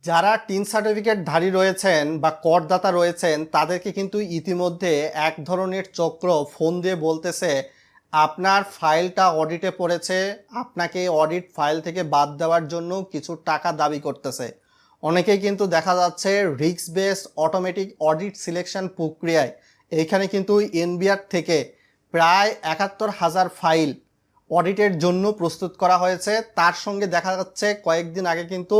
যারা টিন সার্টিফিকেটধারী রয়েছেন বা করদাতা রয়েছেন তাদেরকে কিন্তু ইতিমধ্যে এক ধরনের চক্র ফোন দিয়ে বলতেছে আপনার ফাইলটা অডিটে পড়েছে, আপনাকে অডিট ফাইল থেকে বাদ দেওয়ার জন্য কিছু টাকা দাবি করতেছে। অনেকেই কিন্তু দেখা যাচ্ছে risk based automatic audit selection প্রক্রিয়ায় এইখানে কিন্তু এনবিআর থেকে প্রায় ৭১,০০০ ফাইল অডিটের জন্য প্রস্তুত করা হয়েছে। তার সঙ্গে দেখা যাচ্ছে কয়েকদিন আগে কিন্তু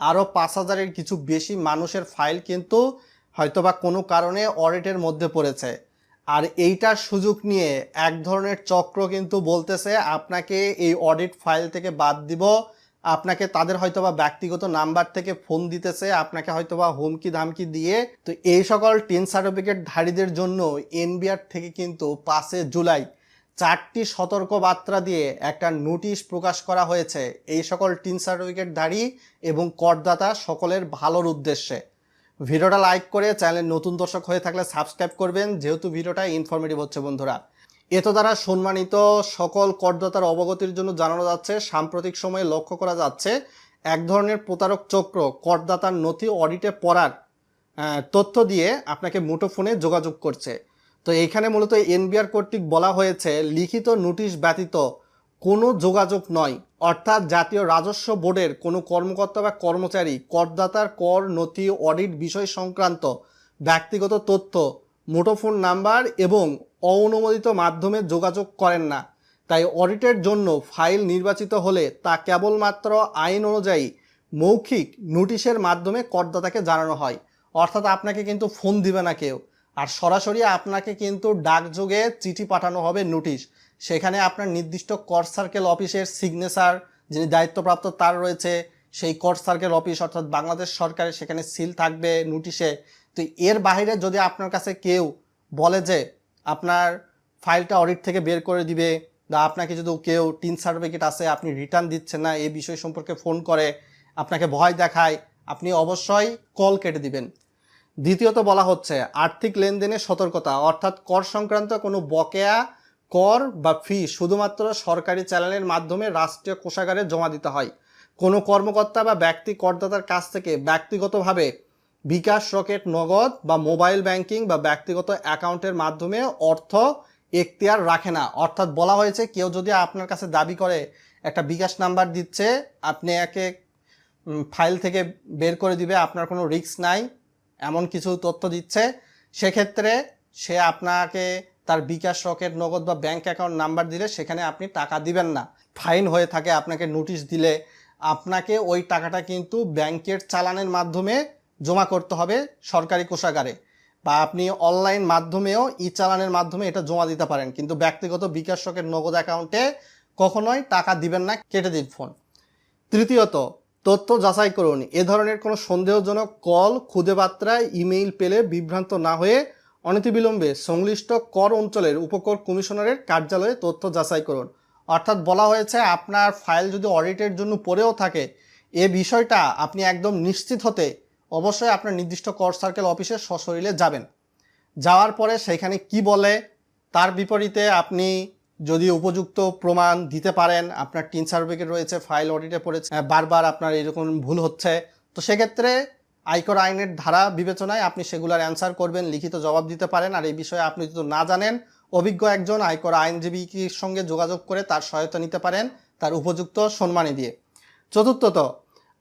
আরও ৫,০০০-এর কিছু বেশি মানুষের ফাইল কিন্তু হয়তোবা কোনো কারণে অডিটের মধ্যে পড়েছে। আর এইটার সুযোগ নিয়ে এক ধরনের চক্র কিন্তু বলতেছে আপনাকে এই অডিট ফাইল থেকে বাদ দিব, আপনাকে তাদের হয়তোবা ব্যক্তিগত নাম্বার থেকে ফোন দিতেছে, আপনাকে হয়তোবা হুমকি ধামকি দিয়ে। তো এই সকল টিন সার্টিফিকেটধারীদের জন্য এনবিআর থেকে কিন্তু ৫ জুলাই 4টি সতর্কবার্তা দিয়ে একটা নোটিশ প্রকাশ করা হয়েছে এই সকল টিন সার্টিফিকেটধারী এবং করদাতা সকলের ভালোর উদ্দেশ্যে। ভিডিওটা লাইক করে চ্যানেলের নতুন দর্শক হয়ে থাকলে সাবস্ক্রাইব করবেন, যেহেতু ভিডিওটা ইনফরমেটিভ হচ্ছে বন্ধুরা। এত দ্বারা সম্মানিত সকল করদাতার অবগতির জন্য জানানো যাচ্ছে সাম্প্রতিক সময়ে লক্ষ্য করা যাচ্ছে এক ধরনের প্রতারক চক্র করদাতার নথি অডিটে পড়ার তথ্য দিয়ে আপনাকে মুঠোফোনে যোগাযোগ করছে। তো এইখানে মূলত এনবিআর কর্তৃক বলা হয়েছে লিখিত নোটিশ ব্যতীত কোনো যোগাযোগ নয়, অর্থাৎ জাতীয় রাজস্ব বোর্ডের কোনো কর্মকর্তা বা কর্মচারী করদাতার কর নথি অডিট বিষয় সংক্রান্ত ব্যক্তিগত তথ্য, মুঠোফোন নাম্বার এবং অননুমোদিত মাধ্যমে যোগাযোগ করেন না। তাই অডিটের জন্য ফাইল নির্বাচিত হলে তা কেবলমাত্র আইন অনুযায়ী মৌখিক নোটিশের মাধ্যমে করদাতাকে জানানো হয়। অর্থাৎ আপনাকে কিন্তু ফোন দিবে না কেউ, আর সরাসরি আপনাকে কিন্তু ডাকযোগে চিঠি পাঠানো হবে নোটিশ। সেখানে আপনার নির্দিষ্ট কর সার্কেল অফিসের সিগনেচার, যিনি দায়িত্বপ্রাপ্ত তার রয়েছে, সেই কর সার্কেল অফিস অর্থাৎ বাংলাদেশ সরকারের সেখানে সিল থাকবে নোটিশে। তো এর বাইরে যদি আপনার কাছে কেউ বলে যে আপনার ফাইলটা অডিট থেকে বের করে দিবে, বা আপনাকে যদি কেউ টিন সার্টিফিকেট আছে আপনি রিটার্ন দিচ্ছেন না এই বিষয় সম্পর্কে ফোন করে আপনাকে ভয় দেখায়, আপনি অবশ্যই কল কেটে দিবেন। দ্বিতীয়ত বলা হচ্ছে আর্থিক লেনদেনের সতর্কতা, অর্থাৎ কর সংক্রান্ত কোনো বকেয়া কর বা ফি শুধুমাত্র সরকারি চ্যানেলের মাধ্যমে রাষ্ট্রীয় কোষাগারে জমা দিতে হয়। কোনো কর্মকর্তা বা ব্যক্তি করদাতার কাছ থেকে ব্যক্তিগতভাবে বিকাশ, রকেট, নগদ বা মোবাইল ব্যাংকিং বা ব্যক্তিগত অ্যাকাউন্টের মাধ্যমে অর্থ এখতিয়ার রাখে না। অর্থাৎ বলা হয়েছে কেউ যদি আপনার কাছে দাবি করে একটা বিকাশ নাম্বার দিচ্ছে, আপনি একে ফাইল থেকে বের করে দিবে, আপনার কোনো রিস্ক নাই, এমন কিছু তথ্য দিচ্ছে, সেক্ষেত্রে সে আপনাকে তার বিকাশ, রকেট, নগদ বা ব্যাংক অ্যাকাউন্ট নাম্বার দিলে সেখানে আপনি টাকা দিবেন না। ফাইন হয়ে থাকে আপনাকে নোটিশ দিলে আপনাকে ওই টাকাটা কিন্তু ব্যাংকের চালানের মাধ্যমে জমা করতে হবে সরকারি কোষাগারে, বা আপনি অনলাইন মাধ্যমেও ই চালানের মাধ্যমে এটা জমা দিতে পারেন, কিন্তু ব্যক্তিগত বিকাশ, রকেট, নগদ অ্যাকাউন্টে কখনোই টাকা দিবেন না, কেটে দিন ফোন। তৃতীয়ত তথ্য যাচাই করুন। এ ধরনের কোনো সন্দেহজনক কল, খুদে বার্তা, ইমেইল পেলে বিভ্রান্ত না হয়ে অনতিবিলম্বে সংশ্লিষ্ট কর অঞ্চলের উপকর কমিশনারের কার্যালয়ে তথ্য যাচাই করুন। অর্থাৎ বলা হয়েছে আপনার ফাইল যদি অডিটের জন্য পড়েও থাকে এ বিষয়টা আপনি একদম নিশ্চিত হতে অবশ্যই আপনার নির্দিষ্ট কর সার্কেল অফিসে সশরীরে যাবেন। যাওয়ার পরে সেখানে কি বলে তার বিপরীতে আপনি যদি উপযুক্ত প্রমাণ দিতে পারেন, আপনার টিন সার্টিফিকেট রয়েছে, ফাইল অডিটে পড়েছে, বারবার আপনার এরকম ভুল হচ্ছে, তো সেক্ষেত্রে আয়কর আইনের ধারা বিবেচনায় আপনি সেগুলোর অ্যান্সার করবেন, লিখিত জবাব দিতে পারেন। আর এই বিষয়ে আপনি যদি না জানেন অভিজ্ঞ একজন আয়কর আইনজীবীর সঙ্গে যোগাযোগ করে তার সহায়তা নিতে পারেন, তার উপযুক্ত সম্মানী দিয়ে। চতুর্থত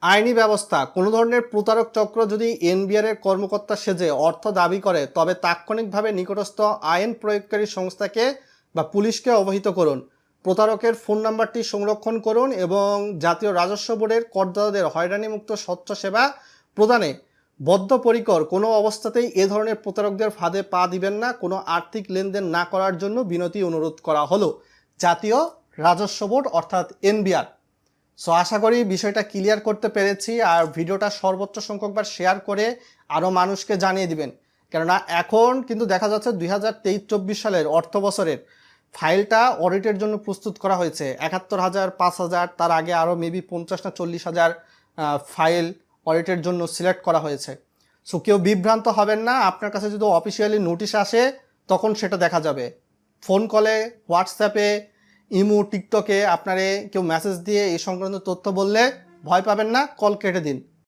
আইনি ব্যবস্থা। কোনো ধরনের প্রতারক চক্র যদি এনবিআর এর কর্মকর্তা সেজে অর্থ দাবি করে তবে তাৎক্ষণিকভাবে নিকটস্থ আইন প্রয়োগকারী সংস্থাকে বা পুলিশকে অবহিত করুন। প্রতারকের ফোন নাম্বারটি সংরক্ষণ করুন এবং জাতীয় রাজস্ব বোর্ডের করদাতাদের হয়রানিমুক্ত স্বচ্ছ সেবা প্রদানে বদ্ধপরিকর। কোনো অবস্থাতেই এ ধরনের প্রতারকদের ফাঁদে পা দিবেন না। কোনো আর্থিক লেনদেন না করার জন্য বিনতি অনুরোধ করা হলো জাতীয় রাজস্ব বোর্ড অর্থাৎ এনবিআর। সো আশা করি বিষয়টা ক্লিয়ার করতে পেরেছি, আর ভিডিওটা সর্বোচ্চ সংখ্যকবার শেয়ার করে আরও মানুষকে জানিয়ে দিবেন। কেননা এখন কিন্তু দেখা যাচ্ছে 2023-24 সালের অর্থ বছরের ফাইলটা অডিটের জন্য প্রস্তুত করা হয়েছে ৭১,০০০, ৫,০০০, তার আগে আরও মেবি 50 না 40,০০০ ফাইল অডিটের জন্য সিলেক্ট করা হয়েছে। সো কেউ বিভ্রান্ত হবেন না। আপনার কাছে যদি অফিসিয়ালি নোটিশ আসে তখন সেটা দেখা যাবে। ফোন কলে, হোয়াটসঅ্যাপে, ইমো, টিকটকে আপনারে কেউ মেসেজ দিয়ে এই সংক্রান্ত তথ্য বললে ভয় পাবেন না, কল কেটে দিন।